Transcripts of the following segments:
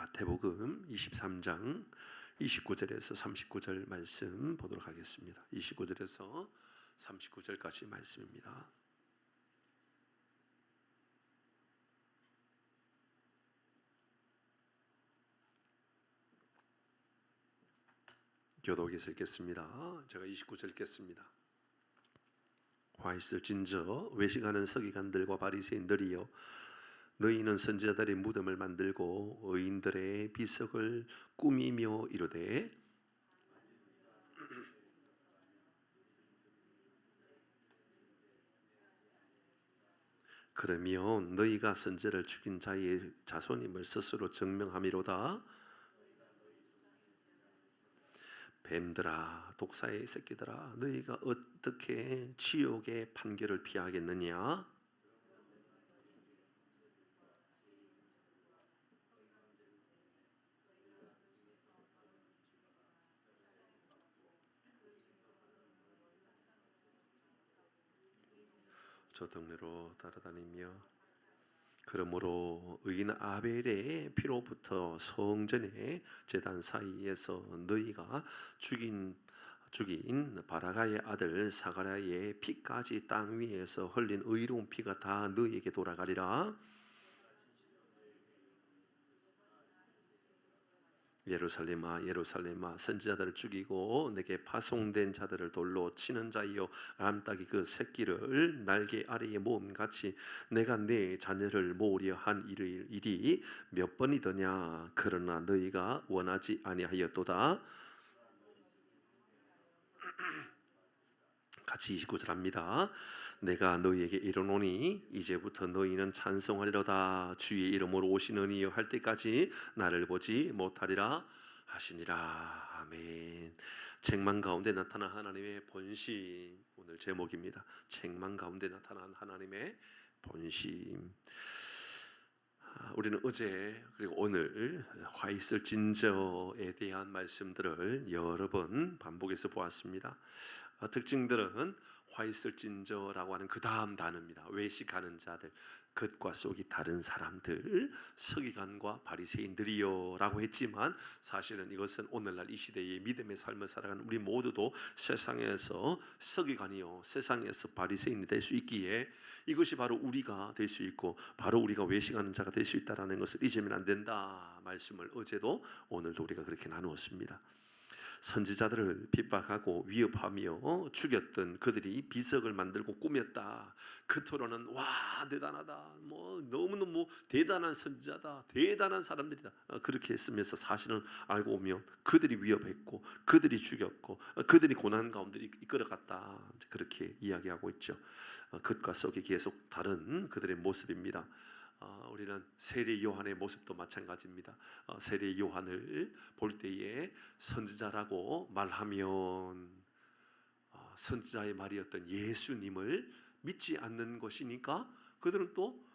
마태복음 23장 29절에서 39절 말씀 보도록 하겠습니다. 29절에서 39절까지 말씀입니다. 교독에서 읽겠습니다. 제가 29절 읽겠습니다. 화 있을진저 외식하는 서기관들과 바리새인들이여, 너희는 선지자들의 무덤을 만들고 의인들의 비석을 꾸미며 이르되 그러면 너희가 선지자를 죽인 자의 자손임을 스스로 증명함이로다. 뱀들아, 독사의 새끼들아, 너희가 어떻게 지옥의 판결을 피하겠느냐? 저 동네로 따라다니며 그러므로 의인 아벨의 피로부터 성전의 제단 사이에서 너희가 죽인 바라가의 아들 사가랴의 피까지 땅 위에서 흘린 의로운 피가 다 너희에게 돌아가리라. 예루살렘아, 예루살렘아, 선지자들을 죽이고 내게 파송된 자들을 돌로 치는 자이요, 암탉이 그 새끼를 날개 아래에 모음 같이 내가 내 자녀를 모으려 한 일이 몇 번이더냐? 그러나 너희가 원하지 아니하였도다. 같이 29절 합니다. 내가 너희에게 이르노니 이제부터 너희는 찬송하리로다. 주의 이름으로 오시는 이여 할 때까지 나를 보지 못하리라 하시니라. 아멘. 책망 가운데 나타난 하나님의 본심, 오늘 제목입니다. 책망 가운데 나타난 하나님의 본심. 우리는 어제 그리고 오늘 화 있을진저에 대한 말씀들을 여러 번 반복해서 보았습니다. 특징들은 화 있을진저라고 하는 그 다음 단어입니다. 외식하는 자들, 겉과 속이 다른 사람들, 서기관과 바리새인들이요 라고 했지만 사실은 이것은 오늘날 이 시대의 믿음의 삶을 살아가는 우리 모두도 세상에서 서기관이요, 세상에서 바리새인이 될 수 있기에 이것이 바로 우리가 될 수 있고 바로 우리가 외식하는 자가 될 수 있다는 것을 잊으면 안 된다 말씀을 어제도 오늘도 우리가 그렇게 나누었습니다. 선지자들을 핍박하고 위협하며 죽였던 그들이 비석을 만들고 꾸몄다. 겉으로는 와 대단하다, 너무너무 대단한 선지자다, 대단한 사람들이다, 그렇게 했으면서 사실은 알고 보면 그들이 위협했고 그들이 죽였고 그들이 고난 가운데 이끌어갔다, 그렇게 이야기하고 있죠. 겉과 속이 계속 다른 그들의 모습입니다. 우리는 세례 요한의 모습도 마찬가지입니다. 세례 요한을 볼 때에 선지자라고 말하면 선지자의 말이었던 예수님을 믿지 않는 것이니까 그들은 또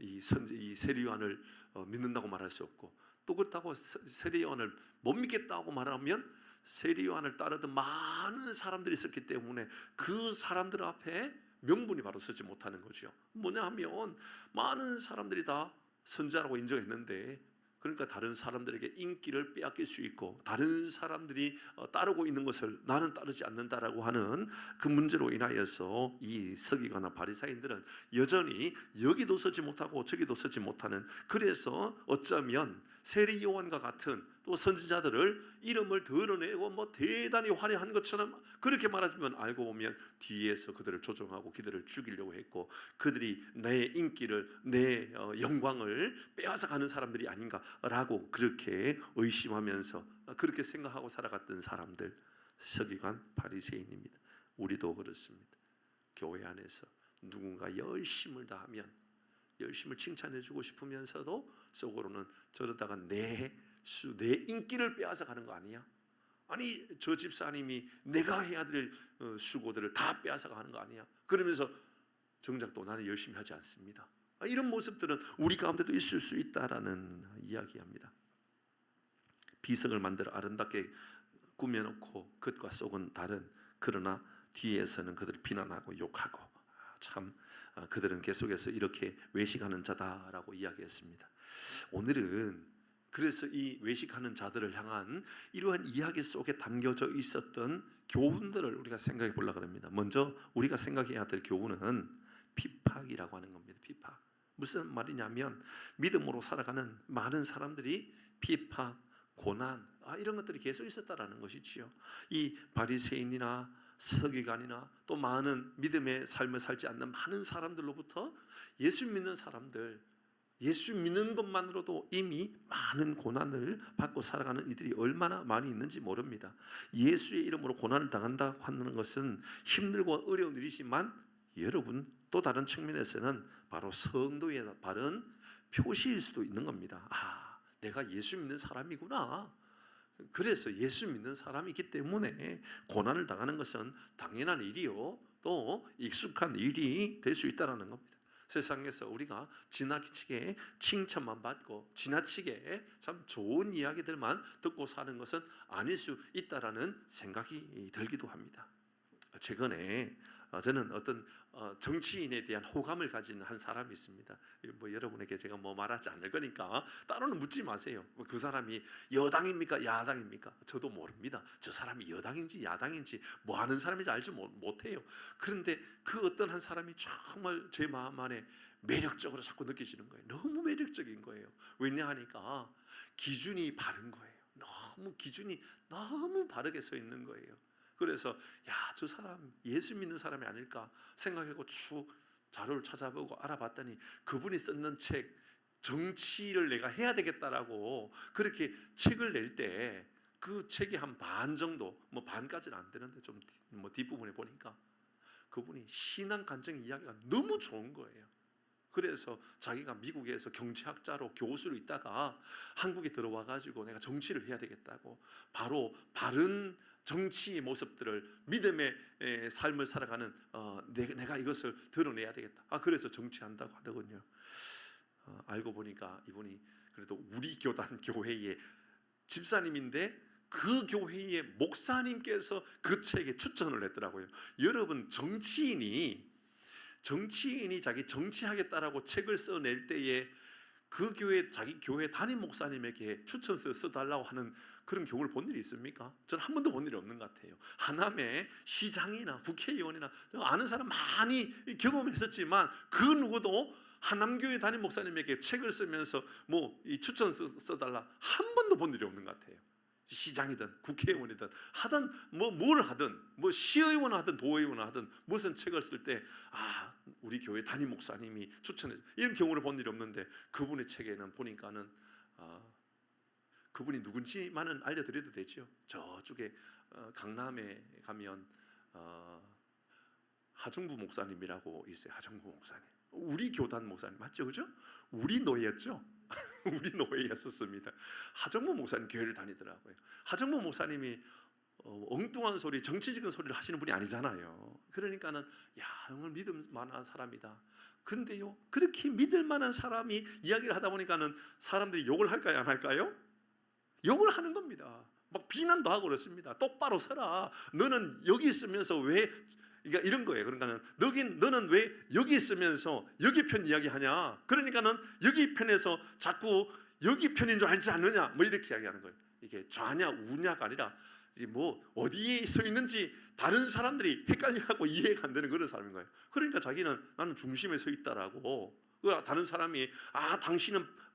이 세례 요한을 믿는다고 말할 수 없고, 또 그렇다고 세례 요한을 못 믿겠다고 말하면 세례 요한을 따르던 많은 사람들이 있었기 때문에 그 사람들 앞에 명분이 바로 서지 못하는 거죠. 뭐냐 하면 많은 사람들이 다 선지자라고 인정했는데, 그러니까 다른 사람들에게 인기를 빼앗길 수 있고 다른 사람들이 따르고 있는 것을 나는 따르지 않는다라고 하는 그 문제로 인하여서 이 서기관과 바리새인들은 여전히 여기도 서지 못하고 저기도 서지 못하는, 그래서 어쩌면 세례 요한과 같은 또 선지자들을 이름을 드러내고 대단히 화려한 것처럼 그렇게 말하지만 알고 보면 뒤에서 그들을 조종하고 그들을 죽이려고 했고 그들이 내 인기를, 내 영광을 빼앗아 가는 사람들이 아닌가라고 그렇게 의심하면서 그렇게 생각하고 살아갔던 사람들, 서기관 바리새인입니다. 우리도 그렇습니다. 교회 안에서 누군가 열심을 다하면 열심을 칭찬해주고 싶으면서도 속으로는 저러다가 내 인기를 빼앗아 가는 거 아니야? 아니 저 집사님이 내가 해야 될 수고들을 다 빼앗아 가는 거 아니야? 그러면서 정작 또 나는 열심히 하지 않습니다. 이런 모습들은 우리 가운데도 있을 수 있다라는 이야기합니다. 비석을 만들어 아름답게 꾸며놓고 겉과 속은 다른, 그러나 뒤에서는 그들을 비난하고 욕하고 참 그들은 계속해서 이렇게 외식하는 자다라고 이야기했습니다. 오늘은 그래서 이 외식하는 자들을 향한 이러한 이야기 속에 담겨져 있었던 교훈들을 우리가 생각해 보려고 합니다. 먼저 우리가 생각해야 될 교훈은 핍박이라고 하는 겁니다. 핍박. 무슨 말이냐면 믿음으로 살아가는 많은 사람들이 핍박, 고난 이런 것들이 계속 있었다라는 것이지요. 이 바리새인이나 서기관이나 또 많은 믿음의 삶을 살지 않는 많은 사람들로부터 예수 믿는 사람들, 예수 믿는 것만으로도 이미 많은 고난을 받고 살아가는 이들이 얼마나 많이 있는지 모릅니다. 예수의 이름으로 고난을 당한다 하는 것은 힘들고 어려운 일이지만 여러분 또 다른 측면에서는 바로 성도의 바른 표시일 수도 있는 겁니다. 내가 예수 믿는 사람이구나. 그래서 예수 믿는 사람이기 때문에 고난을 당하는 것은 당연한 일이요, 또 익숙한 일이 될 수 있다는 겁니다. 세상에서 우리가 지나치게 칭찬만 받고 지나치게 참 좋은 이야기들만 듣고 사는 것은 아닐 수 있다라는 생각이 들기도 합니다. 최근에 저는 어떤 정치인에 대한 호감을 가진 한 사람이 있습니다. 여러분에게 제가 말하지 않을 거니까 따로는 묻지 마세요. 그 사람이 여당입니까 야당입니까? 저도 모릅니다. 저 사람이 여당인지 야당인지 뭐 하는 사람인지 알지 못해요. 그런데 그 어떤 한 사람이 정말 제 마음 안에 매력적으로 자꾸 느껴지는 거예요. 너무 매력적인 거예요. 왜냐하니까 기준이 바른 거예요. 기준이 너무 바르게 서 있는 거예요. 그래서 저 사람 예수 믿는 사람이 아닐까 생각하고 쭉 자료를 찾아보고 알아봤더니 그분이 썼는 책, 정치를 내가 해야 되겠다라고 그렇게 책을 낼 때 그 책이 한 반 정도, 반까지는 안 되는데 좀 뒷부분에 보니까 그분이 신앙 간증 이야기가 너무 좋은 거예요. 그래서 자기가 미국에서 경제학자로 교수로 있다가 한국에 들어와 가지고 내가 정치를 해야 되겠다고 바로 바른 정치의 모습들을 믿음의 삶을 살아가는 내가 이것을 드러내야 되겠다. 그래서 정치한다고 하더군요. 알고 보니까 이분이 그래도 우리 교단 교회의 집사님인데 그 교회의 목사님께서 그 책에 추천을 했더라고요. 여러분 정치인이 자기 정치하겠다라고 책을 써낼 때에 그 교회 자기 교회 담임 목사님에게 추천서 써달라고 하는 그런 경우를 본 일이 있습니까? 저는 한 번도 본 일이 없는 것 같아요. 하남의 시장이나 국회의원이나 아는 사람 많이 경험했었지만 그 누구도 하남교회 담임 목사님에게 책을 쓰면서 이 추천서 써달라 한 번도 본 일이 없는 것 같아요. 시장이든 국회의원이든 하든 뭘 하든 시의원 하든 도의원 하든 무슨 책을 쓸 때 우리 교회 담임 목사님이 추천해 이런 경우를 본 일이 없는데 그분의 책에는 보니까는 그분이 누군지만은 알려드려도 되죠. 저쪽에 강남에 가면 하정부 목사님이라고 있어요. 하정부 목사님 우리 교단 목사님 맞죠, 그죠? 우리 노예였죠. 우리 노예였었습니다. 하정무 목사님 교회를 다니더라고요. 하정무 목사님이 엉뚱한 소리, 정치적인 소리를 하시는 분이 아니잖아요. 그러니까는 정말 믿을 만한 사람이다. 근데요, 그렇게 믿을 만한 사람이 이야기를 하다 보니까는 사람들이 욕을 할까요, 안 할까요? 욕을 하는 겁니다. 막 비난도 하고 그렇습니다. 똑바로 서라. 너는 여기 있으면서 왜 그러니까 이런 거예요. 그러니까는 너는 왜 여기 있으면서 여기 편 이야기하냐? 그러니까는 여기 편에서 자꾸 여기 편인 줄 알지 않느냐? 이렇게 이야기하는 거예요. 이게 좌냐 우냐가 아니라 어디에 서 있는지 다른 사람들이 헷갈려하고 이해가 안 되는 그런 사람인 거예요. 그러니까 자기는 나는 중심에 서 있다라고. 다른 사람이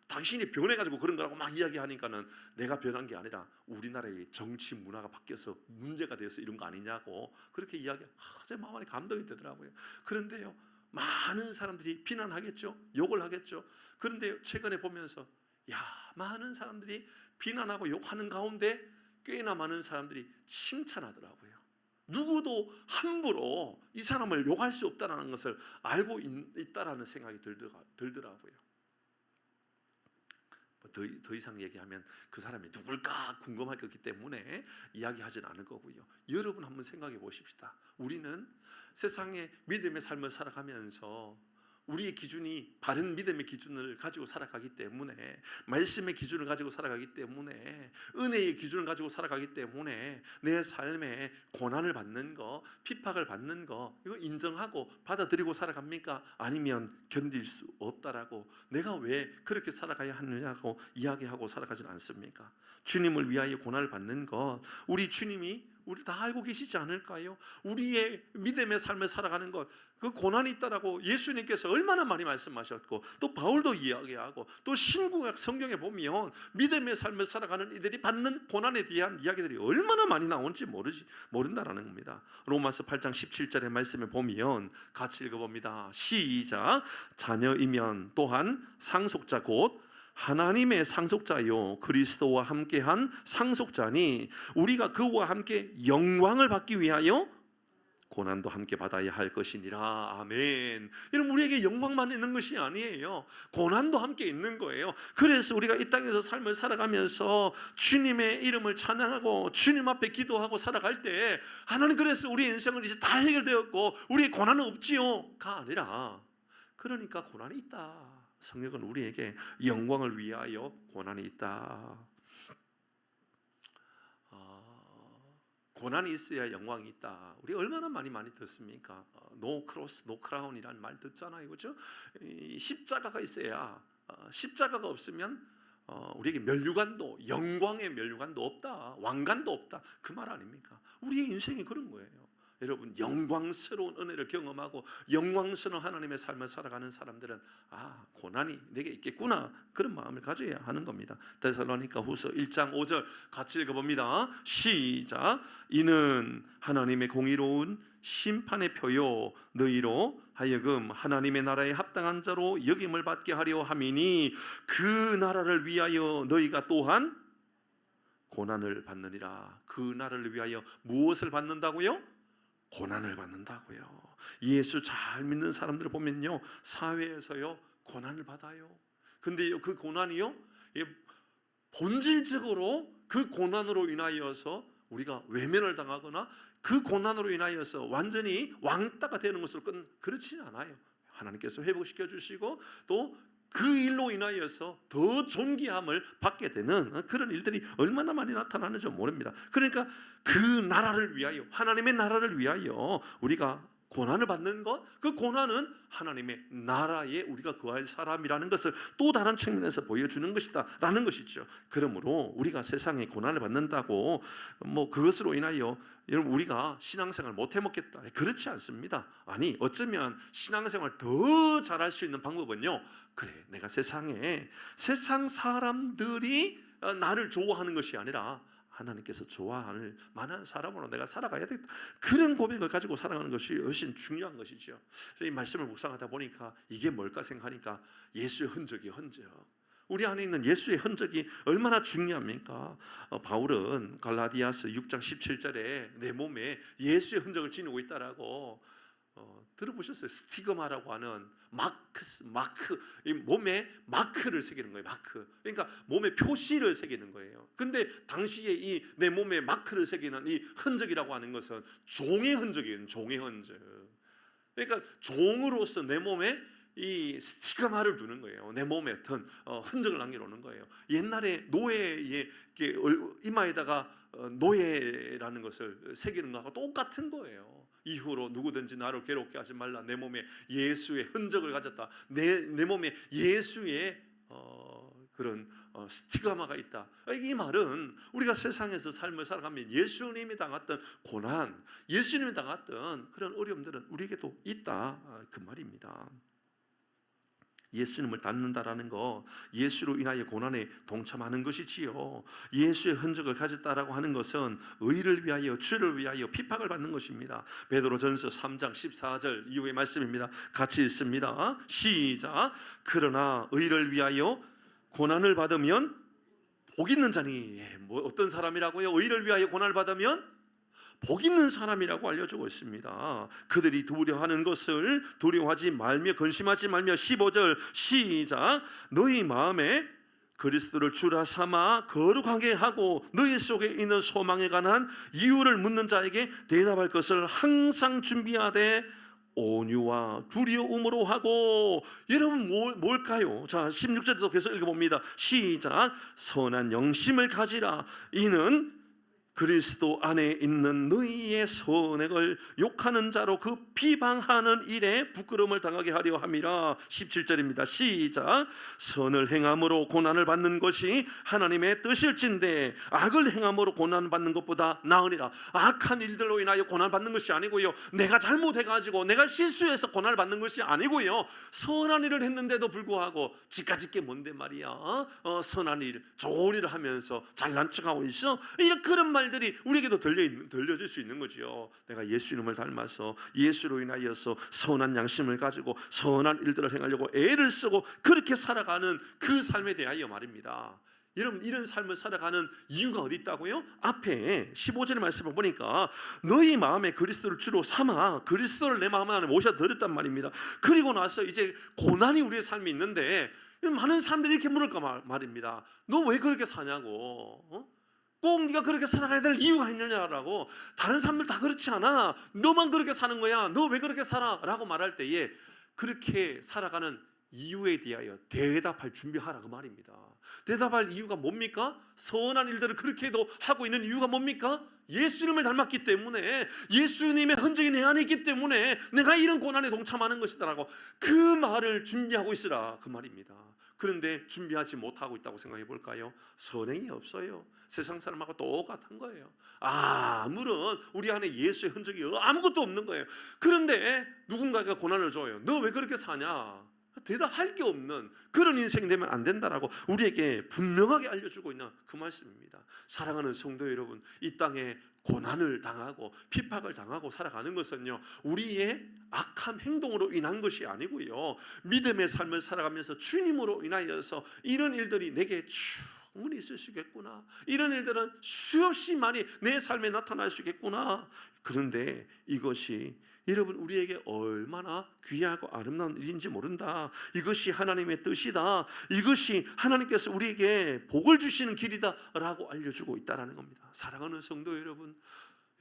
당신이 변해가지고 그런 거라고 막 이야기하니까는 내가 변한 게 아니라 우리나라의 정치 문화가 바뀌어서 문제가 되어서 이런 거 아니냐고 그렇게 이야기하고 제 마음에 감동이 되더라고요. 그런데요, 많은 사람들이 비난하겠죠, 욕을 하겠죠. 그런데 최근에 보면서 많은 사람들이 비난하고 욕하는 가운데 꽤나 많은 사람들이 칭찬하더라고요. 누구도 함부로 이 사람을 욕할 수 없다는 것을 알고 있다라는 생각이 들더라고요. 더 이상 얘기하면 그 사람이 누굴까 궁금할 거기 때문에 이야기하진 않을 거고요. 여러분 한번 생각해 보십시다. 우리는 세상의 믿음의 삶을 살아가면서 우리의 기준이 바른 믿음의 기준을 가지고 살아가기 때문에, 말씀의 기준을 가지고 살아가기 때문에, 은혜의 기준을 가지고 살아가기 때문에 내 삶에 고난을 받는 거, 핍박을 받는 거, 이거 인정하고 받아들이고 살아갑니까? 아니면 견딜 수 없다라고, 내가 왜 그렇게 살아가야 하느냐고 이야기하고 살아가지는 않습니까? 주님을 위하여 고난을 받는 것, 우리 주님이 우리 다 알고 계시지 않을까요? 우리의 믿음의 삶을 살아가는 것, 그 고난이 있다라고 예수님께서 얼마나 많이 말씀하셨고, 또 바울도 이야기하고, 또 신구약 성경에 보면 믿음의 삶을 살아가는 이들이 받는 고난에 대한 이야기들이 얼마나 많이 나오는지 모른다라는 겁니다. 로마서 8장 17절의 말씀에 보면 같이 읽어봅니다. 시작. 자녀이면 또한 상속자 곧 하나님의 상속자요 그리스도와 함께한 상속자니 우리가 그와 함께 영광을 받기 위하여 고난도 함께 받아야 할 것이니라. 아멘. 여러분, 우리에게 영광만 있는 것이 아니에요. 고난도 함께 있는 거예요. 그래서 우리가 이 땅에서 삶을 살아가면서 주님의 이름을 찬양하고 주님 앞에 기도하고 살아갈 때, 하나님 그래서 우리 인생은 이제 다 해결되었고 우리의 고난은 없지요가 아니라, 그러니까 고난이 있다. 성경은 우리에게 영광을 위하여 고난이 있다. 고난이 있어야 영광이 있다. 우리 얼마나 많이 듣습니까? No cross, no crown이라는 말 듣잖아요, 그렇죠? 십자가가 있어야, 십자가가 없으면 우리에게 면류관도, 영광의 면류관도 없다, 왕관도 없다, 그 말 아닙니까? 우리의 인생이 그런 거예요. 여러분, 영광스러운 은혜를 경험하고 영광스러운 하나님의 삶을 살아가는 사람들은 고난이 내게 있겠구나, 그런 마음을 가져야 하는 겁니다. 데살로니가 후서 1장 5절 같이 읽어봅니다. 시작. 이는 하나님의 공의로운 심판의 표요 너희로 하여금 하나님의 나라에 합당한 자로 여김을 받게 하려 함이니 그 나라를 위하여 너희가 또한 고난을 받느니라. 그 나라를 위하여 무엇을 받는다고요? 고난을 받는다고요. 예수 잘 믿는 사람들을 보면요, 사회에서요 고난을 받아요. 근데 그 고난이요, 본질적으로 그 고난으로 인하여서 우리가 외면을 당하거나 그 고난으로 인하여서 완전히 왕따가 되는 것으로 그렇지는 않아요. 하나님께서 회복시켜 주시고 또 그 일로 인하여서 더 존귀함을 받게 되는 그런 일들이 얼마나 많이 나타나는지 모릅니다. 그러니까 그 나라를 위하여, 하나님의 나라를 위하여 우리가 고난을 받는 것, 그 고난은 하나님의 나라에 우리가 거할 사람이라는 것을 또 다른 측면에서 보여주는 것이다 라는 것이죠. 그러므로 우리가 세상에 고난을 받는다고 그것으로 인하여 여러분 우리가 신앙생활 못 해먹겠다, 그렇지 않습니다. 아니, 어쩌면 신앙생활 더 잘할 수 있는 방법은요, 그래, 내가 세상 사람들이 나를 좋아하는 것이 아니라 하나님께서 좋아할 만한 사람으로 내가 살아가야 되겠다, 그런 고백을 가지고 살아가는 것이 훨씬 중요한 것이죠. 이 말씀을 묵상하다 보니까 이게 뭘까 생각하니까 예수의 흔적. 우리 안에 있는 예수의 흔적이 얼마나 중요합니까? 바울은 갈라디아서 6장 17절에 내 몸에 예수의 흔적을 지니고 있다라고 들어보셨어요? 스티그마라고 하는 마크, 이 몸에 마크를 새기는 거예요. 마크. 그러니까 몸에 표시를 새기는 거예요. 근데 당시에 이 내 몸에 마크를 새기는 이 흔적이라고 하는 것은 종의 흔적이에요. 종의 흔적. 그러니까 종으로서 내 몸에 이 스티그마를 두는 거예요. 내 몸에 어떤 흔적을 남겨놓는 거예요. 옛날에 노예의 이마에다가 노예라는 것을 새기는 것하고 똑같은 거예요. 이후로 누구든지 나를 괴롭게 하지 말라. 내 몸에 예수의 흔적을 가졌다. 내 몸에 예수의 그런 스티그마가 있다. 이 말은 우리가 세상에서 삶을 살아가면 예수님이 당했던 고난, 예수님이 당했던 그런 어려움들은 우리에게도 있다, 그 말입니다. 예수님을 닮는다라는 거, 예수로 인하여 고난에 동참하는 것이지요. 예수의 흔적을 가졌다라고 하는 것은 의를 위하여, 주를 위하여 핍박을 받는 것입니다. 베드로전서 3장 14절 이후의 말씀입니다. 같이 읽습니다. 시작. 그러나 의를 위하여 고난을 받으면 복 있는 자니. 어떤 사람이라고요? 의를 위하여 고난을 받으면 복 있는 사람이라고 알려주고 있습니다. 그들이 두려워하는 것을 두려워하지 말며 근심하지 말며 15절 시작. 너희 마음에 그리스도를 주라 삼아 거룩하게 하고 너희 속에 있는 소망에 관한 이유를 묻는 자에게 대답할 것을 항상 준비하되 온유와 두려움으로 하고. 여러분 뭘까요? 자, 16절도 계속 읽어봅니다. 시작. 선한 영심을 가지라. 이는 그리스도 안에 있는 너희의 선행을 욕하는 자로 그 비방하는 일에 부끄러움을 당하게 하려 함이라. 17절입니다. 시작. 선을 행함으로 고난을 받는 것이 하나님의 뜻일진데 악을 행함으로 고난 받는 것보다 나으니라. 악한 일들로 인하여 고난 받는 것이 아니고요, 내가 잘못해가지고 내가 실수해서 고난을 받는 것이 아니고요, 선한 일을 했는데도 불구하고 지까짓 게 뭔데 말이야. 선한 일, 좋은 일을 하면서 잘난 척하고 있어. 이런 그런 말 들이 우리에게도 들려질 수 있는 거죠. 내가 예수 이름을 닮아서 예수로 인하여서 선한 양심을 가지고 선한 일들을 행하려고 애를 쓰고 그렇게 살아가는 그 삶에 대하여 말입니다. 여러분, 이런 삶을 살아가는 이유가 어디 있다고요? 앞에 15절의 말씀을 보니까 너희 마음에 그리스도를 주로 삼아 그리스도를 내 마음 안에 모셔드렸단 말입니다. 그리고 나서 이제 고난이 우리의 삶에 있는데 많은 사람들이 이렇게 물을까 말입니다. 너 왜 그렇게 사냐고. 꼭 네가 그렇게 살아가야 될 이유가 있느냐라고. 다른 사람들 다 그렇지 않아. 너만 그렇게 사는 거야. 너 왜 그렇게 살아? 라고 말할 때에 그렇게 살아가는 이유에 대하여 대답할 준비하라 그 말입니다. 대답할 이유가 뭡니까? 선한 일들을 그렇게도 하고 있는 이유가 뭡니까? 예수님을 닮았기 때문에, 예수님의 흔적이 내 안에 있기 때문에 내가 이런 고난에 동참하는 것이다라고 그 말을 준비하고 있으라 그 말입니다. 그런데 준비하지 못하고 있다고 생각해 볼까요? 선행이 없어요. 세상 사람하고 똑같은 거예요. 아무런 우리 안에 예수의 흔적이 아무것도 없는 거예요. 그런데 누군가가 고난을 줘요. 너 왜 그렇게 사냐? 대답할 게 없는 그런 인생이 되면 안 된다라고 우리에게 분명하게 알려주고 있는 그 말씀입니다. 사랑하는 성도 여러분, 이 땅에 고난을 당하고 핍박을 당하고 살아가는 것은요, 우리의 악한 행동으로 인한 것이 아니고요, 믿음의 삶을 살아가면서 주님으로 인하여서 이런 일들이 내게 충분히 있을 수 있겠구나, 이런 일들은 수없이 많이 내 삶에 나타날 수 있겠구나. 그런데 이것이 여러분 우리에게 얼마나 귀하고 아름다운 일인지 모른다. 이것이 하나님의 뜻이다. 이것이 하나님께서 우리에게 복을 주시는 길이다 라고 알려주고 있다는 겁니다. 사랑하는 성도 여러분,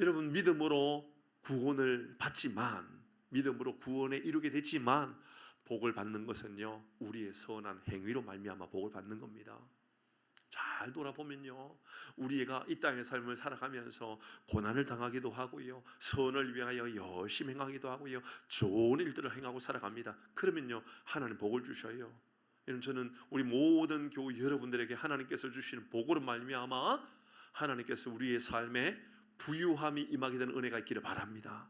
여러분 믿음으로 구원을 받지만, 믿음으로 구원에 이르게 되지만 복을 받는 것은요, 우리의 선한 행위로 말미암아 복을 받는 겁니다. 잘 돌아보면요, 우리가 이 땅의 삶을 살아가면서 고난을 당하기도 하고요, 선을 위하여 열심히 행하기도 하고요, 좋은 일들을 행하고 살아갑니다. 그러면요, 하나님 복을 주셔요. 저는 우리 모든 교우 여러분들에게 하나님께서 주시는 복으로 말미암아 하나님께서 우리의 삶에 부유함이 임하게 되는 은혜가 있기를 바랍니다.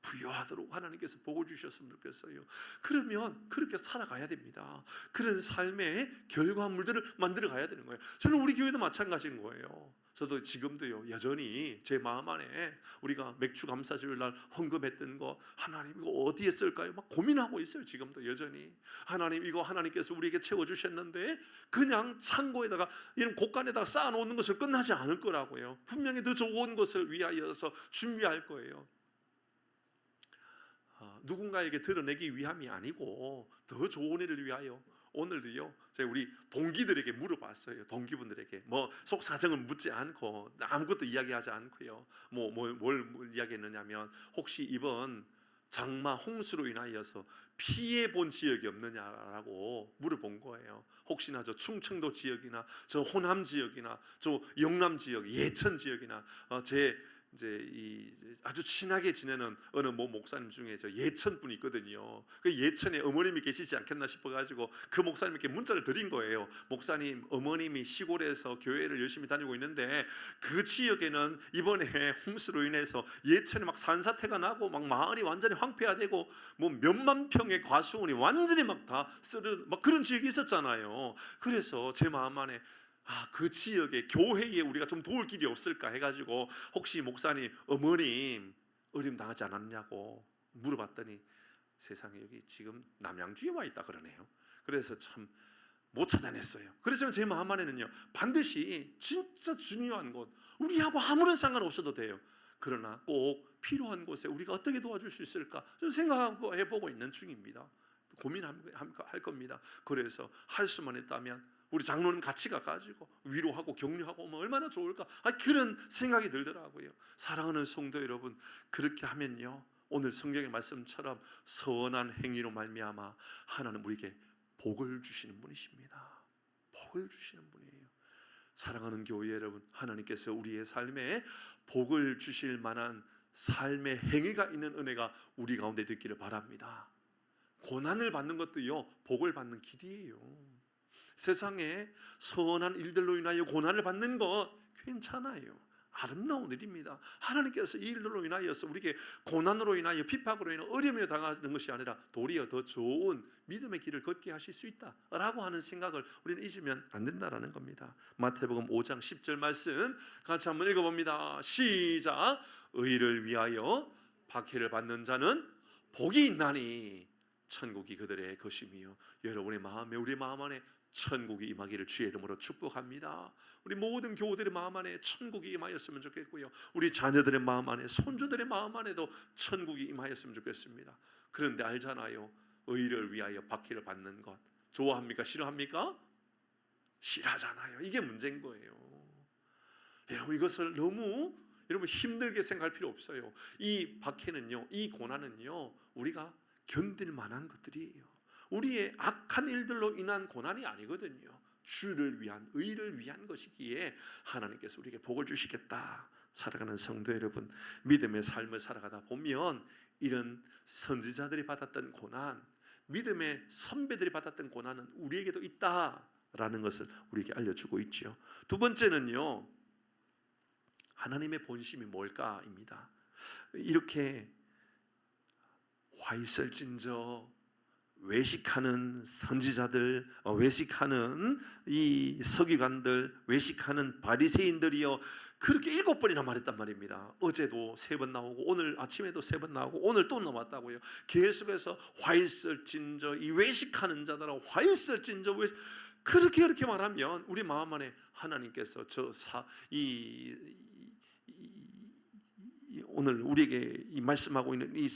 부유하도록 하나님께서 복을 주셨으면 좋겠어요. 그러면 그렇게 살아가야 됩니다. 그런 삶의 결과물들을 만들어 가야 되는 거예요. 저는 우리 교회도 마찬가지인 거예요. 저도 지금도요, 여전히 제 마음 안에 우리가 맥주 감사주일 날 헌금했던 거, 하나님 이거 어디에 쓸까요? 막 고민하고 있어요. 지금도 여전히 하나님 이거 하나님께서 우리에게 채워주셨는데 그냥 창고에다가 이런 곳간에다가 쌓아놓는 것을 끝나지 않을 거라고요. 분명히 더 좋은 것을 위하여서 준비할 거예요. 누군가에게 드러내기 위함이 아니고 더 좋은 일을 위하여. 오늘도요, 제가 우리 동기들에게 물어봤어요. 동기분들에게 뭐 속사정을 묻지 않고 아무것도 이야기하지 않고요, 뭘 이야기했느냐면, 혹시 이번 장마 홍수로 인하여서 피해 본 지역이 없느냐라고 물어본 거예요. 혹시나 저 충청도 지역이나 저 호남 지역이나 저 영남 지역, 예천 지역이나 이제 이 아주 친하게 지내는 어느 목사님 중에 저 예천 분이 있거든요. 그 예천에 어머님이 계시지 않겠나 싶어가지고 그 목사님께 문자를 드린 거예요. 목사님, 어머님이 시골에서 교회를 열심히 다니고 있는데 그 지역에는 이번에 홍수로 인해서 예천에 막 산사태가 나고 막 마을이 완전히 황폐화되고 뭐 몇만 평의 과수원이 완전히 막 다 쓰러진 막 그런 지역이 있었잖아요. 그래서 제 마음 안에 그 지역의 교회에 우리가 좀 도울 길이 없을까 해가지고 혹시 목사님 어머님 어려움 당하지 않았냐고 물어봤더니 세상에 여기 지금 남양주에 와 있다 그러네요. 그래서 참 못 찾아냈어요. 그래서 제 마음 안에는요, 반드시 진짜 중요한 곳, 우리하고 아무런 상관없어도 돼요. 그러나 꼭 필요한 곳에 우리가 어떻게 도와줄 수 있을까 좀 생각해보고 있는 중입니다. 고민할 겁니다. 그래서 할 수만 있다면 우리 장로님 같이 가가지고 위로하고 격려하고 오면 얼마나 좋을까, 그런 생각이 들더라고요. 사랑하는 성도 여러분, 그렇게 하면요 오늘 성경의 말씀처럼 선한 행위로 말미암아 하나님 우리에게 복을 주시는 분이십니다. 복을 주시는 분이에요. 사랑하는 교회 여러분, 하나님께서 우리의 삶에 복을 주실 만한 삶의 행위가 있는 은혜가 우리 가운데 있기를 바랍니다. 고난을 받는 것도요, 복을 받는 길이에요. 세상에 선한 일들로 인하여 고난을 받는 거 괜찮아요. 아름다운 일입니다. 하나님께서 이 일로 인하여서 우리에게 고난으로 인하여 비박으로 인하여 어려움에 당하는 것이 아니라 도리어 더 좋은 믿음의 길을 걷게 하실 수 있다라고 하는 생각을 우리는 잊으면 안 된다라는 겁니다. 마태복음 5장 10절 말씀 같이 한번 읽어봅니다. 시작. 의를 위하여 박해를 받는 자는 복이 있나니 천국이 그들의 것이며. 여러분의 마음에, 우리 마음 안에 천국이 임하기를 주의 이름으로 축복합니다. 우리 모든 교우들의 마음 안에 천국이 임하였으면 좋겠고요, 우리 자녀들의 마음 안에, 손주들의 마음 안에도 천국이 임하였으면 좋겠습니다. 그런데 알잖아요, 의를 위하여 박해를 받는 것 좋아합니까? 싫어합니까? 싫어하잖아요. 이게 문제인 거예요. 여러분, 이것을 너무 여러분 힘들게 생각할 필요 없어요. 이 박해는요, 이 고난은요, 우리가 견딜 만한 것들이에요. 우리의 악한 일들로 인한 고난이 아니거든요. 주를 위한, 의를 위한 것이기에 하나님께서 우리에게 복을 주시겠다. 살아가는 성도 여러분, 믿음의 삶을 살아가다 보면 이런 선지자들이 받았던 고난, 믿음의 선배들이 받았던 고난은 우리에게도 있다라는 것을 우리에게 알려주고 있죠. 두 번째는요, 하나님의 본심이 뭘까입니다. 이렇게 화 있을진저 외식하는 선지자들, 외식하는 이 서기관들, 외식하는 바리새인들이요, 그렇게 7번이나 말했단 말입니다. 어제도 3번 나오고 오늘 아침에도 3번 나오고 오늘 또 나왔다고요. 계속해서 화 있을진저 이 외식하는 자들아, 화 있을진저 그렇게 말하면 우리 마음 안에 하나님께서 오늘 우리에게 이 말씀하고 있는 이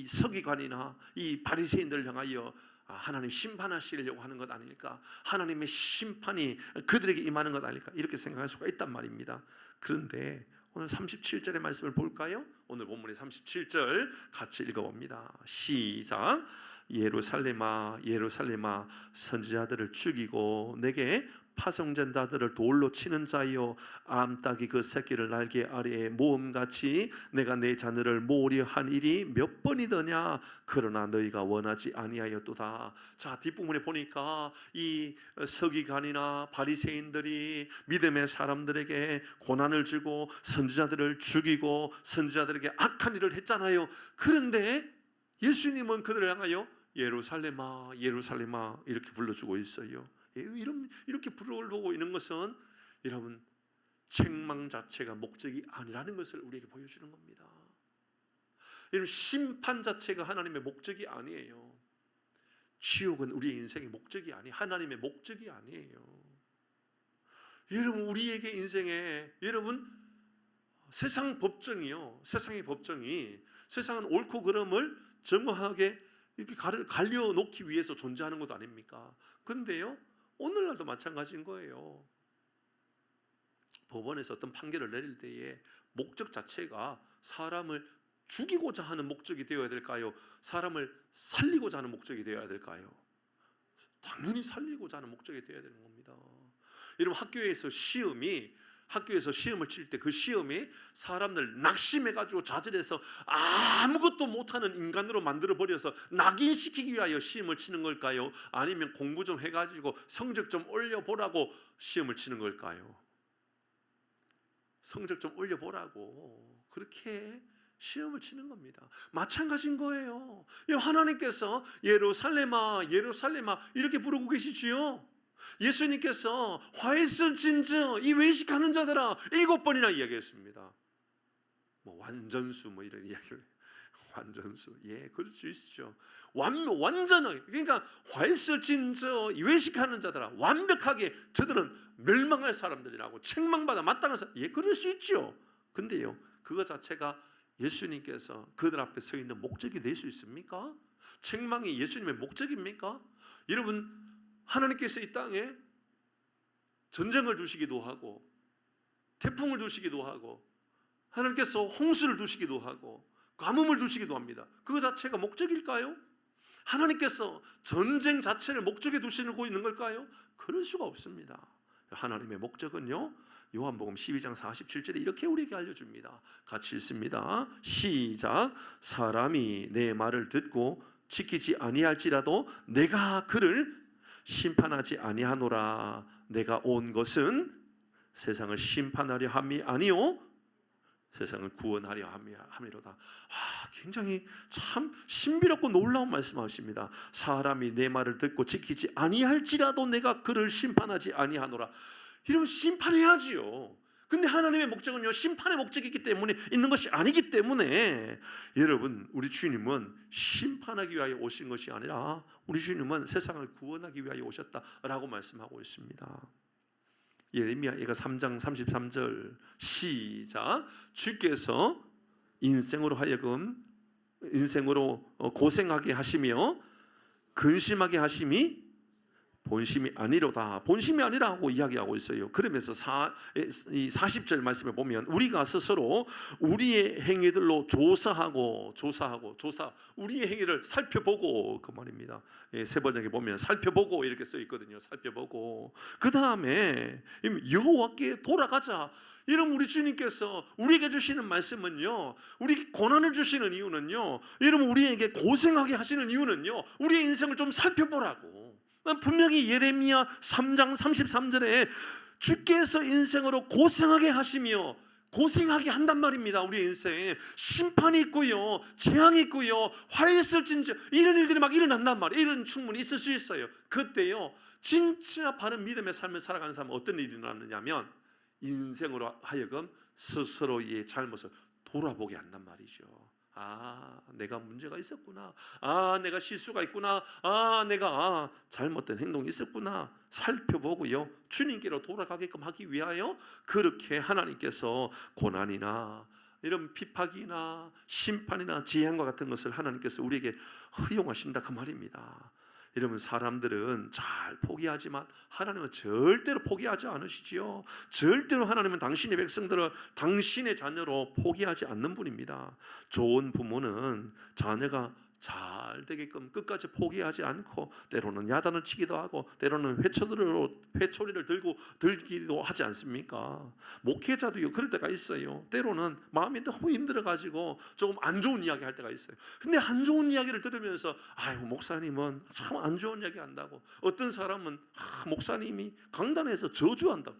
서기관이나 이 바리새인들을 향하여 하나님 심판하시려고 하는 것 아닐까, 하나님의 심판이 그들에게 임하는 것 아닐까, 이렇게 생각할 수가 있단 말입니다. 그런데 오늘 37절의 말씀을 볼까요? 오늘 본문의 37절 같이 읽어봅니다. 시작. 예루살렘아 예루살렘아 선지자들을 죽이고 내게 파송전자들을 돌로 치는 자여, 암탉이 그 새끼를 날개 아래에 모음같이 내가 내 자녀를 모으려 한 일이 몇 번이더냐. 그러나 너희가 원하지 아니하였도다. 자, 뒷부분에 보니까 이 서기관이나 바리새인들이 믿음의 사람들에게 고난을 주고 선지자들을 죽이고 선지자들에게 악한 일을 했잖아요. 그런데 예수님은 그들을 향하여 예루살렘아 예루살렘아 이렇게 불러주고 있어요. 이렇게 부르고 있는 것은 여러분 책망 자체가 목적이 아니라는 것을 우리에게 보여주는 겁니다. 여러분, 심판 자체가 하나님의 목적이 아니에요. 지옥은 우리의 인생의 목적이 아니에요. 하나님의 목적이 아니에요. 여러분, 우리에게 인생에 여러분 세상 법정이요, 세상의 법정이, 세상은 옳고 그름을 정확하게 이렇게 갈려놓기 위해서 존재하는 것 아닙니까? 그런데요, 오늘날도 마찬가지인 거예요. 법원에서 어떤 판결을 내릴 때에 목적 자체가 사람을 죽이고자 하는 목적이 되어야 될까요? 사람을 살리고자 하는 목적이 되어야 될까요? 당연히 살리고자 하는 목적이 되어야 되는 겁니다. 여러분, 학교에서 시험을 칠 때 그 시험이 사람들 낙심해가지고 좌절해서 아무것도 못하는 인간으로 만들어버려서 낙인시키기 위하여 시험을 치는 걸까요? 아니면 공부 좀 해가지고 성적 좀 올려보라고 시험을 치는 걸까요? 성적 좀 올려보라고 그렇게 시험을 치는 겁니다. 마찬가지인 거예요. 하나님께서 예루살렘아 예루살렘아 이렇게 부르고 계시지요. 예수님께서 화했을진저 이 외식하는 자들아 7번이나 이야기했습니다. 완전수 이런 이야기를, 완전수, 예, 그럴 수 있죠. 완전하게, 그러니까 화했을진저 이 외식하는 자들아, 완벽하게 저들은 멸망할 사람들이라고, 책망받아 마땅한 사람, 예, 그럴 수 있죠. 근데요, 그거 자체가 예수님께서 그들 앞에 서 있는 목적이 될 수 있습니까? 책망이 예수님의 목적입니까? 여러분, 하나님께서 이 땅에 전쟁을 두시기도 하고 태풍을 두시기도 하고 하나님께서 홍수를 두시기도 하고 가뭄을 두시기도 합니다. 그 자체가 목적일까요? 하나님께서 전쟁 자체를 목적에 두시고 있는 걸까요? 그럴 수가 없습니다. 하나님의 목적은요, 요한복음 12장 47절에 이렇게 우리에게 알려줍니다. 같이 읽습니다. 시작. 사람이 내 말을 듣고 지키지 아니할지라도 내가 그를 심판하지 아니하노라. 내가 온 것은 세상을 심판하려 함이 아니요 세상을 구원하려 함이로다. 굉장히 참 신비롭고 놀라운 말씀하십니다. 사람이 내 말을 듣고 지키지 아니할지라도 내가 그를 심판하지 아니하노라. 이러면 심판해야지요. 근데 하나님의 목적은요, 심판의 목적이기 때문에 있는 것이 아니기 때문에, 여러분, 우리 주님은 심판하기 위하여 오신 것이 아니라 우리 주님은 세상을 구원하기 위하여 오셨다라고 말씀하고 있습니다. 예레미야 3장 33절 시작. 주께서 인생으로 고생하게 하시며 근심하게 하심이 본심이 아니로다. 본심이 아니라고 이야기하고 있어요. 그러면서 40절 말씀에 보면 우리가 스스로 우리의 행위들로 조사하고 우리의 행위를 살펴보고, 그 말입니다. 세 번역에 보면 살펴보고 이렇게 써 있거든요. 살펴보고 그 다음에 여호와께 돌아가자. 이런 우리 주님께서 우리에게 주시는 말씀은요, 우리 고난을 주시는 이유는요, 여러분 우리에게 고생하게 하시는 이유는요, 우리의 인생을 좀 살펴보라고. 분명히 예레미야 3장 33절에 주께서 인생으로 고생하게 하시며 고생하게 한단 말입니다. 우리의 인생에 심판이 있고요, 재앙이 있고요, 화했을진저 이런 일들이 막 일어난단 말이에요. 이런 충분히 있을 수 있어요. 그때요, 진짜 바른 믿음의 삶을 살아가는 사람은 어떤 일이 일어나느냐면 인생으로 하여금 스스로의 잘못을 돌아보게 한단 말이죠. 내가 문제가 있었구나. 내가 실수가 있구나. 내가 잘못된 행동이 있었구나. 살펴보고요, 주님께로 돌아가게끔 하기 위하여 그렇게 하나님께서 고난이나 이런 핍박이나 심판이나 재앙과 같은 것을 하나님께서 우리에게 허용하신다, 그 말입니다. 여러분, 사람들은 잘 포기하지만 하나님은 절대로 포기하지 않으시지요. 절대로 하나님은 당신의 백성들을 당신의 자녀로 포기하지 않는 분입니다. 좋은 부모는 자녀가 잘 되게끔 끝까지 포기하지 않고 때로는 야단을 치기도 하고 때로는 회초리를 들기도 하지 않습니까? 목회자도요, 그럴 때가 있어요. 때로는 마음이 너무 힘들어가지고 조금 안 좋은 이야기 할 때가 있어요. 근데 안 좋은 이야기를 들으면서 목사님은 참 안 좋은 이야기 한다고. 어떤 사람은 목사님이 강단에서 저주한다고.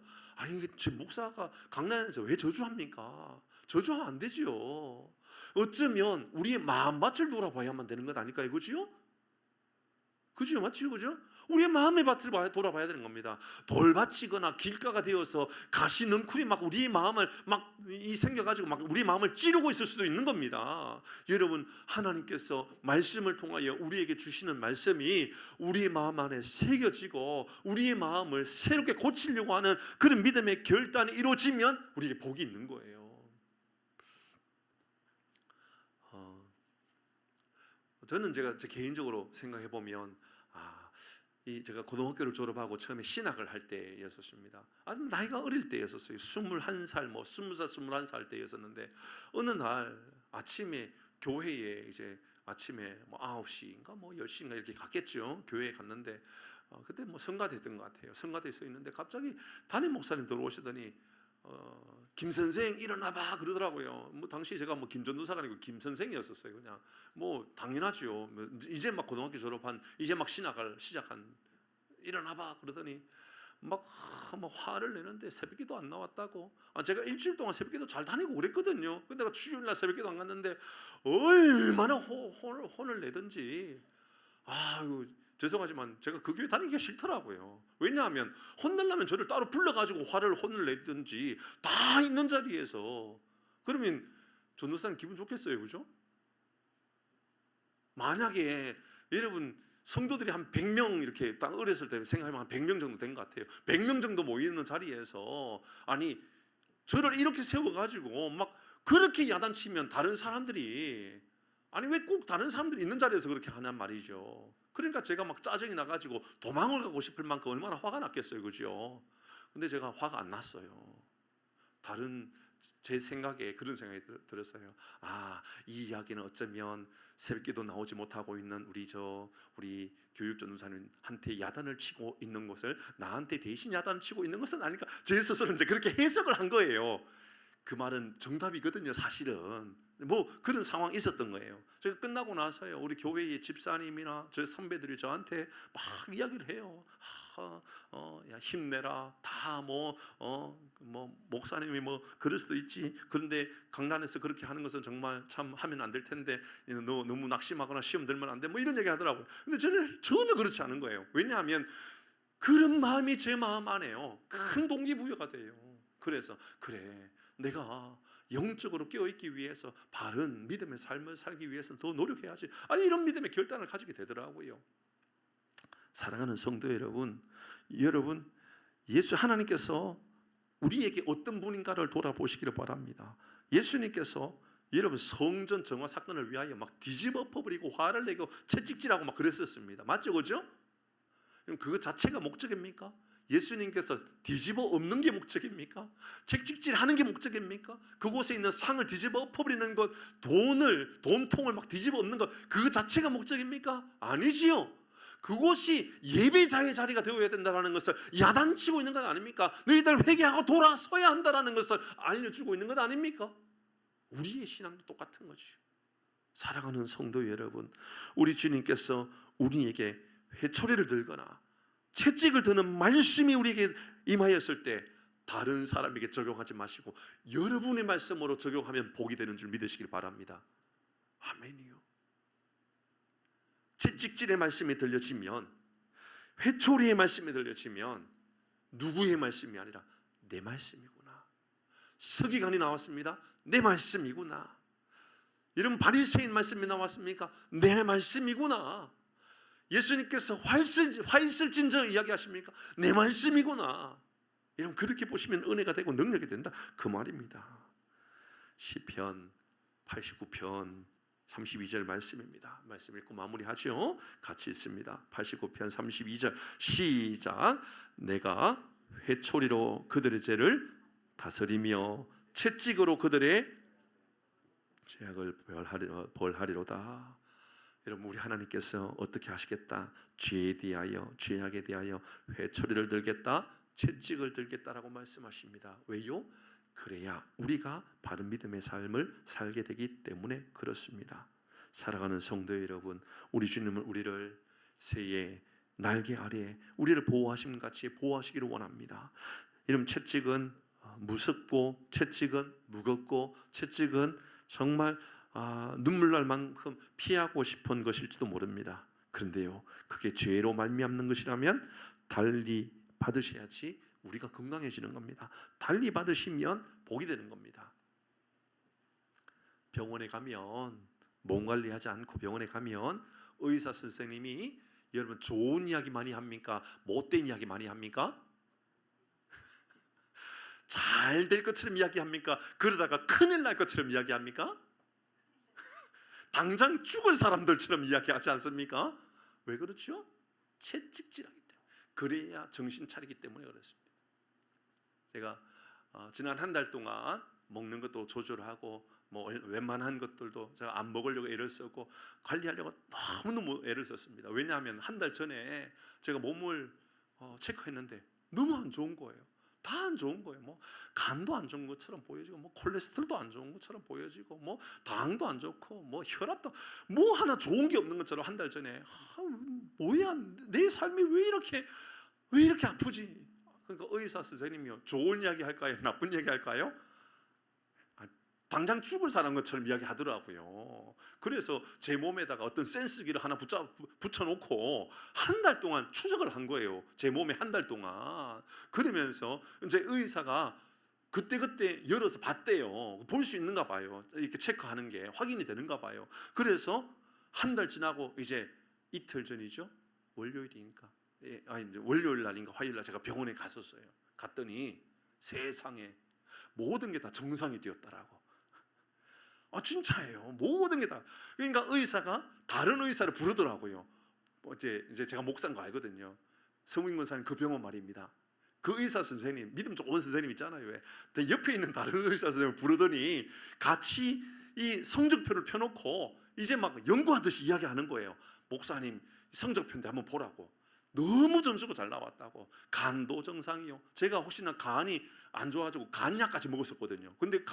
제 목사가 강단에서 왜 저주합니까? 저주하면 안 되지요. 어쩌면 우리의 마음밭을 돌아봐야만 되는 것 아닐까요? 그죠? 그죠? 맞죠? 그죠? 우리의 마음의 밭을 돌아봐야 되는 겁니다. 돌밭이거나 길가가 되어서 가시 넝쿨이 막 우리의 마음을 막 생겨가지고 막 우리의 마음을 찌르고 있을 수도 있는 겁니다. 여러분, 하나님께서 말씀을 통하여 우리에게 주시는 말씀이 우리의 마음 안에 새겨지고 우리의 마음을 새롭게 고치려고 하는 그런 믿음의 결단이 이루어지면 우리에게 복이 있는 거예요. 저는 제가 개인적으로 생각해 보면 제가 고등학교를 졸업하고 처음에 신학을 할 때였었습니다. 아주 나이가 어릴 때였었어요. 21살, 20살, 21살 때였었는데 어느 날 아침에 교회에 아침에 9시인가 10시인가 이렇게 갔겠죠. 교회에 갔는데 그때 성가대였던 것 같아요. 성가대에 서 있는데 갑자기 담임 목사님 들어오시더니 김 선생 일어나봐 그러더라고요. 당시 제가 김전도사가 아니고 김 선생이었었어요. 그냥 당연하죠. 이제 막 고등학교 졸업한, 이제 막 신학을 시작한, 일어나봐 그러더니 막 화를 내는데 새벽기도 안 나왔다고. 제가 일주일 동안 새벽기도 잘 다니고 그랬거든요. 근데 내가 주일날 새벽기도 안 갔는데 얼마나 혼을 내든지. 죄송하지만 제가 그 교회 다니기가 싫더라고요. 왜냐하면 혼내려면 저를 따로 불러가지고 혼을 내든지 다 있는 자리에서. 그러면 전도사님 기분 좋겠어요, 그죠? 만약에 여러분 성도들이 한 100명 이렇게 딱 어렸을 때 생각하면 한 100명 정도 된 것 같아요. 100명 정도 모이는 자리에서 저를 이렇게 세워가지고 막 그렇게 야단치면 다른 사람들이 왜 꼭 다른 사람들이 있는 자리에서 그렇게 하냔 말이죠. 그러니까 제가 막 짜증이 나가지고 도망을 가고 싶을 만큼 얼마나 화가 났겠어요, 그죠? 근데 제가 화가 안 났어요. 다른 제 생각에 그런 생각이 들었어요. 이 이야기는 어쩌면 새벽기도 나오지 못하고 있는 우리 교육 전도사님한테 야단을 치고 있는 것을 나한테 대신 야단을 치고 있는 것은 아닐까. 제 스스로 이제 그렇게 해석을 한 거예요. 그 말은 정답이거든요, 사실은. 뭐 그런 상황이 있었던 거예요. 제가 끝나고 나서요, 우리 교회의 집사님이나 저 선배들이 저한테 막 이야기를 해요. 야, 힘내라. 다 목사님이 그럴 수도 있지. 그런데 강단에서 그렇게 하는 것은 정말 참 하면 안 될 텐데, 너 너무 낙심하거나 시험 들면 안 돼. 이런 얘기 하더라고요. 근데 저는 전혀 그렇지 않은 거예요. 왜냐하면 그런 마음이 제 마음 안에요. 큰 동기부여가 돼요. 그래서 그래, 내가 영적으로 깨어있기 위해서 바른 믿음의 삶을 살기 위해서 더 노력해야지. 이런 믿음의 결단을 가지게 되더라고요. 사랑하는 성도 여러분, 예수 하나님께서 우리에게 어떤 분인가를 돌아보시기를 바랍니다. 예수님께서 여러분 성전 정화 사건을 위하여 막 뒤집어 엎어버리고 화를 내고 채찍질하고 막 그랬었습니다. 맞죠, 그죠? 그럼 그거 자체가 목적입니까? 예수님께서 뒤집어 엎는 게 목적입니까? 채찍질하는 게 목적입니까? 그곳에 있는 상을 뒤집어 엎어버리는 것, 돈통을 막 뒤집어 엎는 것, 그 자체가 목적입니까? 아니지요. 그곳이 예배자의 자리가 되어야 된다는 것을 야단치고 있는 것 아닙니까? 너희들 회개하고 돌아서야 한다는 것을 알려주고 있는 것 아닙니까? 우리의 신앙도 똑같은 거죠. 사랑하는 성도 여러분, 우리 주님께서 우리에게 회초리를 들거나 채찍을 드는 말씀이 우리에게 임하였을 때 다른 사람에게 적용하지 마시고 여러분의 말씀으로 적용하면 복이 되는 줄 믿으시길 바랍니다. 아멘이요. 채찍질의 말씀이 들려지면, 회초리의 말씀이 들려지면 누구의 말씀이 아니라 내 말씀이구나. 서기관이 나왔습니다. 내 말씀이구나. 이런 바리새인 말씀이 나왔습니까? 내 말씀이구나. 예수님께서 화 있을 진저 이야기하십니까? 내 말씀이구나. 여러분 그렇게 보시면 은혜가 되고 능력이 된다, 그 말입니다. 시편 89편 32절 말씀입니다. 말씀 읽고 마무리하죠. 같이 읽습니다. 89편 32절 시작. 내가 회초리로 그들의 죄를 다스리며 채찍으로 그들의 죄악을 벌하리로다. 여러분 우리 하나님께서 어떻게 하시겠다? 죄에 대하여, 죄악에 대하여 회초리를 들겠다, 채찍을 들겠다라고 말씀하십니다. 왜요? 그래야 우리가 바른 믿음의 삶을 살게 되기 때문에 그렇습니다. 사랑하는 성도 여러분, 우리 주님은 우리를 새의 날개 아래 우리를 보호하심 같이 보호하시기를 원합니다. 이런 채찍은 무섭고, 채찍은 무겁고, 채찍은 정말 눈물 날 만큼 피하고 싶은 것일지도 모릅니다. 그런데요, 그게 죄로 말미암는 것이라면 달리 받으셔야지 우리가 건강해지는 겁니다. 달리 받으시면 복이 되는 겁니다. 병원에 가면, 몸 관리하지 않고 병원에 가면 의사 선생님이 여러분 좋은 이야기 많이 합니까? 못된 이야기 많이 합니까? 잘 될 것처럼 이야기합니까? 그러다가 큰일 날 것처럼 이야기합니까? 당장 죽을 사람들처럼 이야기하지 않습니까? 왜 그렇죠? 채찍질하기 때문에. 그래야 정신 차리기 때문에 그렇습니다. 제가 지난 한 달 동안 먹는 것도 조절하고 웬만한 것들도 제가 안 먹으려고 애를 썼고 관리하려고 너무너무 애를 썼습니다. 왜냐하면 한 달 전에 제가 몸을 체크했는데 너무 안 좋은 거예요. 다 안 좋은 거예요. 간도 안 좋은 것처럼 보여지고, 콜레스테롤도 안 좋은 것처럼 보여지고, 당도 안 좋고, 혈압도 하나 좋은 게 없는 것처럼 한 달 전에 뭐야, 내 삶이 왜 이렇게 아프지? 그러니까 의사 선생님이요, 좋은 이야기 할까요? 나쁜 이야기 할까요? 당장 죽을 사람 것처럼 이야기하더라고요. 그래서 제 몸에다가 어떤 센스기를 하나 붙여놓고 한 달 동안 추적을 한 거예요. 제 몸에 한 달 동안. 그러면서 이제 의사가 그때 열어서 봤대요. 볼 수 있는가 봐요. 이렇게 체크하는 게 확인이 되는가 봐요. 그래서 한 달 지나고 이제 이틀 전이죠. 월요일이니까. 이제 월요일 날인가 화요일 날 제가 병원에 갔었어요. 갔더니 세상에 모든 게 다 정상이 되었더라고. 진짜예요. 모든 게 다. 그러니까 의사가 다른 의사를 부르더라고요. 이제 제가 목사인 거 알거든요. 성우인 권사님 그 병원 말입니다. 그 의사 선생님, 믿음 좋은 선생님 있잖아요. 왜? 근데 옆에 있는 다른 의사 선생님을 부르더니 같이 이 성적표를 펴놓고 이제 막 연구하듯이 이야기하는 거예요. 목사님 성적표인데 한번 보라고. 너무 점수가 잘 나왔다고. 간도 정상이요. 제가 혹시나 간이 안 좋아가지고 간약까지 먹었었거든요. 근데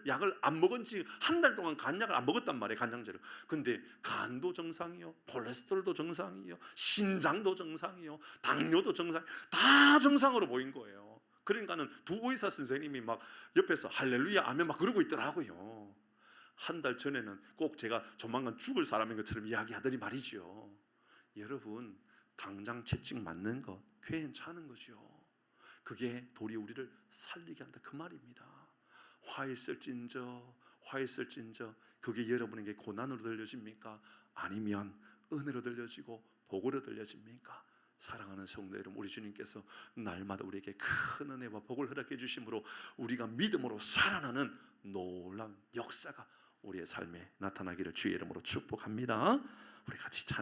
약을 안 먹은 지 한 달 동안 간약을 안 먹었단 말이에요. 간장제를. 근데 간도 정상이요, 콜레스테롤도 정상이요, 신장도 정상이요, 당뇨도 정상, 다 정상으로 보인 거예요. 그러니까는 두 의사 선생님이 막 옆에서 할렐루야 아멘 막 그러고 있더라고요. 한 달 전에는 꼭 제가 조만간 죽을 사람인 것처럼 이야기하더니 말이죠. 여러분, 당장 채찍 맞는 것 괜찮은 거죠. 그게 도리 우리를 살리게 한다 그 말입니다. 화 있을진저 그게 여러분에게 고난으로 들려집니까? 아니면 은혜로 들려지고 복으로 들려집니까? 사랑하는 성도 여러분, 우리 주님께서 날마다 우리에게 큰 은혜와 복을 허락해 주심으로 우리가 믿음으로 살아나는 놀라운 역사가 우리의 삶에 나타나기를 주의 이름으로 축복합니다. 우리 같이 찬